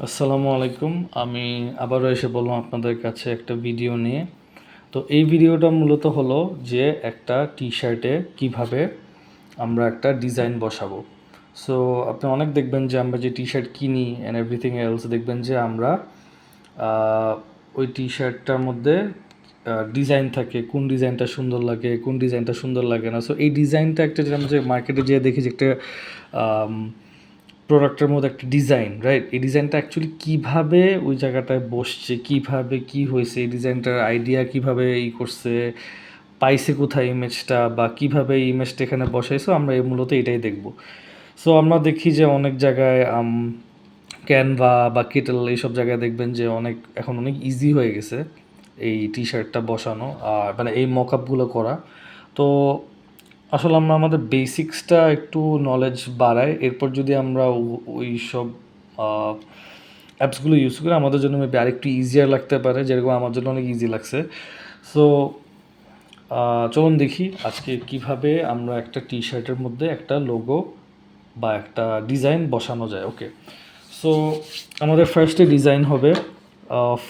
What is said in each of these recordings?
আসসালামু আলাইকুম। আমি আবারও এসে বললাম আপনাদের কাছে একটা ভিডিও নিয়ে। তো এই ভিডিওটা মূলত হলো যে একটা টি-শার্টে কিভাবে আমরা একটা ডিজাইন বসাবো। সো আপনি অনেক দেখবেন যে আমরা যে টি-শার্ট কিনি অ্যান্ড এভরিথিং এলস দেখবেন যে আমরা আহ, ওই টি-শার্টটার মধ্যে ডিজাইন থাকে, কোন ডিজাইনটা সুন্দর লাগে, কোন ডিজাইনটা সুন্দর লাগে না। সো এই ডিজাইনটা একটা যে আমরা যে মার্কেটে যেয়ে দেখি যে একটা প্রোডাক্টের মধ্যে একটা ডিজাইন, রাইট? এই ডিজাইনটা অ্যাকচুয়ালি কীভাবে ওই জায়গাটায় বসছে, কীভাবে কী হয়েছে, এই ডিজাইনটার আইডিয়া কীভাবে করছে, পাইছে কোথায় ইমেজটা, বা কীভাবে এই ইমেজটা এখানে বসাইছো, আমরা মূলত এটাই দেখব। সো আমরা দেখি যে অনেক জায়গায় ক্যানভা বা কিটল এইসব জায়গায় দেখবেন যে এখন অনেক ইজি হয়ে গেছে এই টি শার্টটা বসানো, আর মানে এই মকআপগুলো করা। তো আসলে আমরা আমাদের বেসিক্সটা একটু নলেজ বাড়াই, এরপর যদি আমরা ওই সব অ্যাপসগুলো ইউজ করি আমাদের জন্য মেবি আরেকটু ইজিয়ার লাগতে পারে, যেরকম আমার জন্য অনেক ইজি লাগছে। সো চলুন দেখি আজকে কিভাবে আমরা একটা টি শার্টের মধ্যে একটা লোগো বা একটা ডিজাইন বসানো যায়। ওকে, সো আমাদের ফার্স্টে ডিজাইন হবে অফ,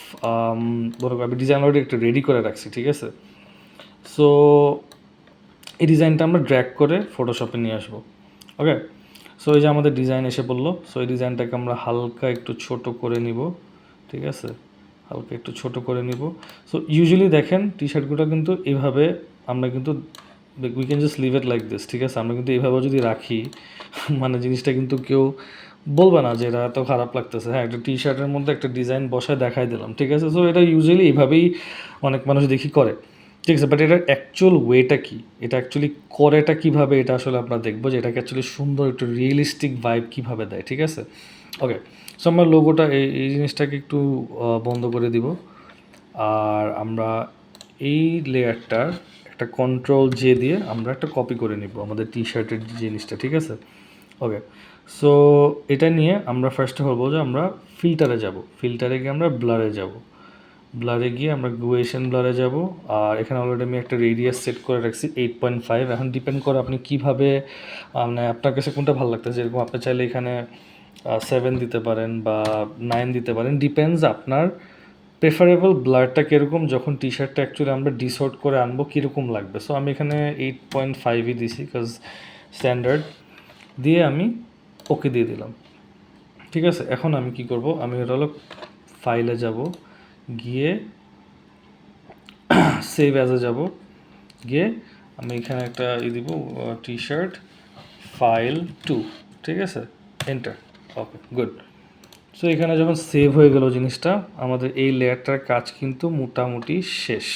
ধরো আমি ডিজাইন অলরেডি একটা রেডি করে রাখছি, ঠিক আছে? সো এই ডিজাইনটা আমরা ড্র্যাগ করে ফটোশপে নিয়ে আসবো। ওকে, সো এই যে আমাদের ডিজাইন এসে পড়লো। সো এই ডিজাইনটাকে আমরা হালকা একটু ছোট করে নিব, ঠিক আছে? হালকা একটু ছোট করে নিব। সো ইউজুয়ালি দেখেন টি শার্টগুলো কিন্তু এভাবে আমরা কিন্তু we can just leave it like this, ঠিক আছে? আমরা কিন্তু এইভাবে যদি রাখি মানে জিনিসটা কিন্তু কেউ বলবে না যে এটা এত খারাপ লাগতেছে। হ্যাঁ, একটা টি শার্টের মধ্যে একটা ডিজাইন বসায় দেখাই দিলাম, ঠিক আছে? সো এটা ইউজুয়ালি এইভাবেই অনেক মানুষ দেখি করে, ঠিক আছে? বাট এটার অ্যাকচুয়াল ওয়েটা কী, এটা অ্যাকচুয়ালি করেটা কীভাবে, এটা আসলে আমরা দেখবো যে এটাকে অ্যাকচুয়ালি সুন্দর একটু রিয়েলিস্টিক ভাইব কীভাবে দেয়, ঠিক আছে? ওকে, সো আমরা লোগোটা এই জিনিসটাকে একটু বন্ধ করে দিব। আর আমরা এই লেয়ারটার একটা কন্ট্রোল জে দিয়ে আমরা একটা কপি করে নিব আমাদের টি শার্টের জিনিসটা, ঠিক আছে? ওকে, সো এটা নিয়ে আমরা ফার্স্টে বলবো যে আমরা ফিল্টারে যাব, ফিল্টারে গিয়ে আমরা ব্লারে যাব, ব্লারে গিয়ে আমরা গুয়েশন ব্লারে যাব। আর এখানে অলরেডি আমি একটা রেডিয়াস সেট করে রাখছি 8.5। এখন ডিপেন্ড করে আপনি কীভাবে, মানে আপনার কাছে কোনটা ভালো লাগতেছে। যেরকম আপনি চাইলে এখানে 7 দিতে পারেন বা 9 দিতে পারেন, ডিপেন্ডস আপনার প্রেফারেবল ব্লারটা কীরকম, যখন টি শার্টটা অ্যাকচুয়ালি আমরা ডিসঅর্ট করে আনবো কীরকম লাগবে। সো আমি এখানে 8.5ই দিছি বিকজ স্ট্যান্ডার্ড, দিয়ে আমি ওকে দিয়ে দিলাম, ঠিক আছে? এখন আমি কি করব, আমি এটা হলো ফাইলে যাব, গিয়ে সেভ অ্যাজে যাব, গিয়ে আমি এখানে একটা দিব টি শার্ট ফাইল 2, ঠিক আছে? এন্টার। ওকে, গুড। সো এখানে যখন সেভ হয়ে গেল জিনিসটা, আমাদের এই লেয়ারটার কাজ কিন্তু মোটামুটি শেষ।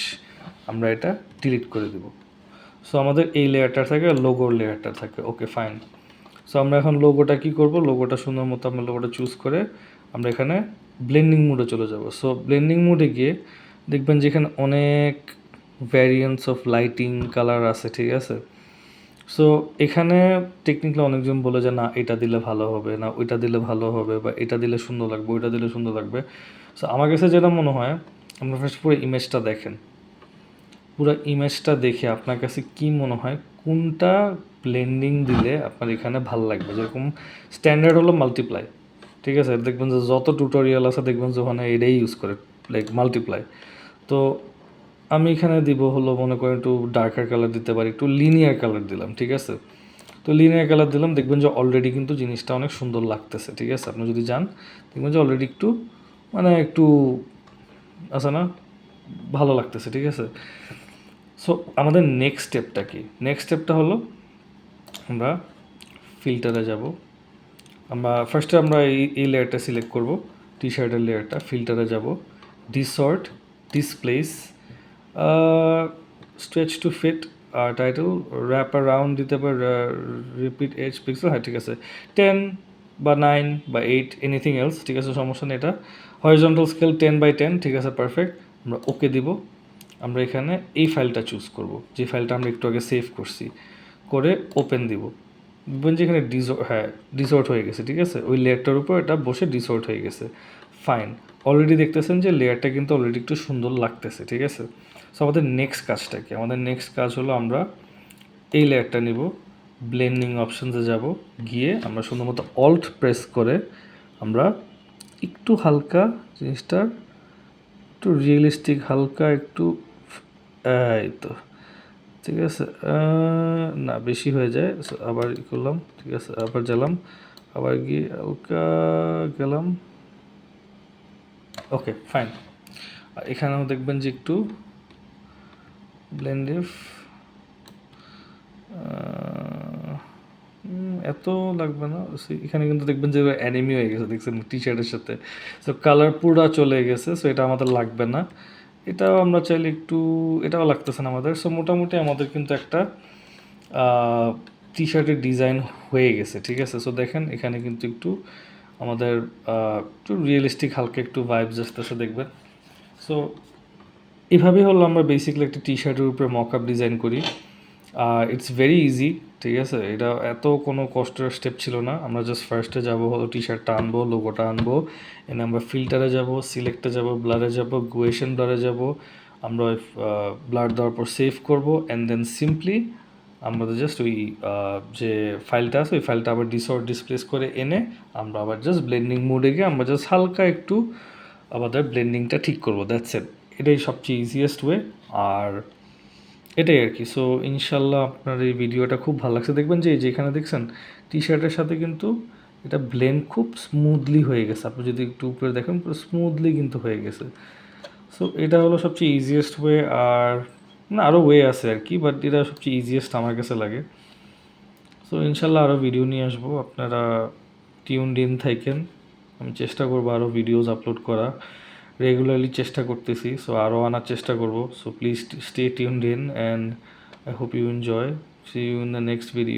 আমরা এটা ডিলিট করে দেব। সো আমাদের এই লেয়ারটা থাকে, লোগোর লেয়ারটা থাকে। ওকে, ফাইন। সো আমরা এখন লোগোটা কী করব, লোগোটা সুন্দর মতো আমরা লোগোটা চুজ করে আমরা এখানে ব্লেন্ডিং মোডে চলে যাব। সো ব্লেন্ডিং মোডে গিয়ে দেখবেন যে এখানে অনেক ভ্যারিয়েন্টস অফ লাইটিং কালার আছে, ঠিক আছে? সো এখানে টেকনিক্যালি অনেকজন বলে যে না এটা দিলে ভালো হবে, না ওইটা দিলে ভালো হবে, বা এটা দিলে সুন্দর লাগবে, ওইটা দিলে সুন্দর লাগবে। সো আমার কাছে যেটা মনে হয়, আমরা ফার্স্ট পুরো ইমেজটা দেখেন, পুরো ইমেজটা দেখে আপনার কাছে কি মনে হয় কোনটা ব্লেন্ডিং দিলে আপনার এখানে ভালো লাগবে। যেরকম স্ট্যান্ডার্ড হলো মাল্টিপ্লাই, ঠিক আছে? দেখবেন যে যত টিউটোরিয়াল আছে দেখবেন যে ওখানে এটাই ইউজ করে, লাইক মাল্টিপ্লাই। তো আমি এখানে দিব হলো, মনে করেন একটু ডার্কার কালার দিতে পারি, একটু লিনিয়ার কালার দিলাম, ঠিক আছে? তো লিনিয়ার কালার দিলাম, দেখবেন যে অলরেডি কিন্তু জিনিসটা অনেক সুন্দর লাগতেছে, ঠিক আছে? আপনি যদি যান দেখবেন যে অলরেডি একটু মানে একটু আছে না, ভালো লাগতেছে, ঠিক আছে? সো আমাদের নেক্সট স্টেপটা কি? নেক্সট স্টেপটা হলো আমরা ফিল্টারে যাব। আমরা ফার্স্টে আমরা এই লেয়ারটা সিলেক্ট করব, টি শার্টের লেয়ারটা। ফিল্টারে যাব, distort, displace, stretch to fit, title, wrap around দিতে পারে, রিপিট এজ পিক্সেল, হ্যাঁ ঠিক আছে, 10 বা 9 বা 8, এনিথিং এলস, ঠিক আছে, সমস্যা নেই। এটা হরিজন্টাল স্কেল 10/10, ঠিক আছে, পারফেক্ট। আমরা ওকে দিব। আমরা এখানে এই ফাইলটা চুজ করব, যে ফাইলটা আমরা একটু আগে সেভ করছি, করে ওপেন দিব। দেখবেন যে এখানে ডিসঅর্ট হয়ে গেছে, ঠিক আছে? ওই লেয়ারটার উপর এটা বসে ডিসঅর্ট হয়ে গেছে, ফাইন। অলরেডি দেখতেছেন যে লেয়ারটা কিন্তু অলরেডি একটু সুন্দর লাগতেছে, ঠিক আছে? সো আমাদের নেক্সট কাজটা কি? আমাদের নেক্সট কাজ হলো আমরা এই লেয়ারটা নিব, ব্লেন্ডিং অপশনসে যাব, গিয়ে আমরা সুন্দর মতো অল্ট প্রেস করে আমরা একটু হালকা জিনিসটা, একটু রিয়েলিস্টিক, হালকা একটু, এই তো ঠিক আছে। না বেশি হয়ে যায়, So, আবার ই করলাম, ঠিক আছে, আবার গেলাম, আবার গিয়ে হালকা গেলাম, ওকে ফাইন। এখানেও দেখবেন যে একটু ব্লেন্ডিভ, এত লাগবে না। এখানে কিন্তু দেখবেন যে অ্যানিমি হয়ে গেছে, দেখছেন টি শার্টের সাথে, সো কালার পুরা চলে গেছে, সো এটা আমাদের লাগবে না। এটাও আমরা চাইলে একটু, এটাও লাগতেছে না আমাদের। সো মোটামুটি আমাদের কিন্তু একটা টি শার্টের ডিজাইন হয়ে গেছে, ঠিক আছে। সো দেখেন এখানে কিন্তু একটু আমাদের একটু রিয়েলিস্টিক হালকা একটু ভাইবস আসতেছে দেখবেন। সো এভাবেই হলো আমরা বেসিক্যালি একটা টি শার্টের উপরে মক আপ ডিজাইন করি। ইটস ভেরি ইজি, ঠিক আছে। এটা এত কোনো কষ্টের স্টেপ ছিল না। আমরা জাস্ট ফার্স্টে যাবো হলো টি শার্টটা আনবো, লোগোটা আনবো, এনে আমরা ফিল্টারে যাব, সিলেক্টে যাব, ব্লারে যাব, গুয়েশন ব্লারে যাব, আমরা ওই ব্লার দেওয়ার পর সেভ করবো, অ্যান্ড দেন সিম্পলি আমরা জাস্ট ওই যে ফাইলটা আছে ওই ফাইলটা আবার ডিসপ্লেস করে এনে আমরা আবার জাস্ট ব্লেন্ডিং মোডে গিয়ে আমরা জাস্ট হালকা একটু আমাদের ব্লেন্ডিংটা ঠিক করবো, দ্যাটস ইট। এটাই সবচেয়ে ইজিয়েস্ট ওয়ে। আর এটাই আর কি। সো ইনশাল্লাহ আপনার এই ভিডিওটা খুব ভালো লাগছে। দেখবেন যে এই যেখানে দেখছেন টি শার্টের সাথে কিন্তু এটা ব্লেন্ড খুব স্মুথলি হয়ে গেছে। আপনি যদি একটু উপরে দেখেন পুরো স্মুথলি কিন্তু হয়ে গেছে। সো এটা হলো সবচেয়ে ইজিয়েস্ট ওয়ে। আর না আরও ওয়ে আছে আর কি, বাট এটা সবচেয়ে ইজিয়েস্ট আমার কাছে লাগে। সো ইনশাল্লাহ আরও ভিডিও নিয়ে আসবো, আপনারা টিউনড ইন থাকেন। আমি চেষ্টা করবো আরও ভিডিওস আপলোড করা, রেগুলারলি চেষ্টা করতেছি। সো আরও আনার চেষ্টা করব। So please stay tuned in and I hope you enjoy. See you in the next video.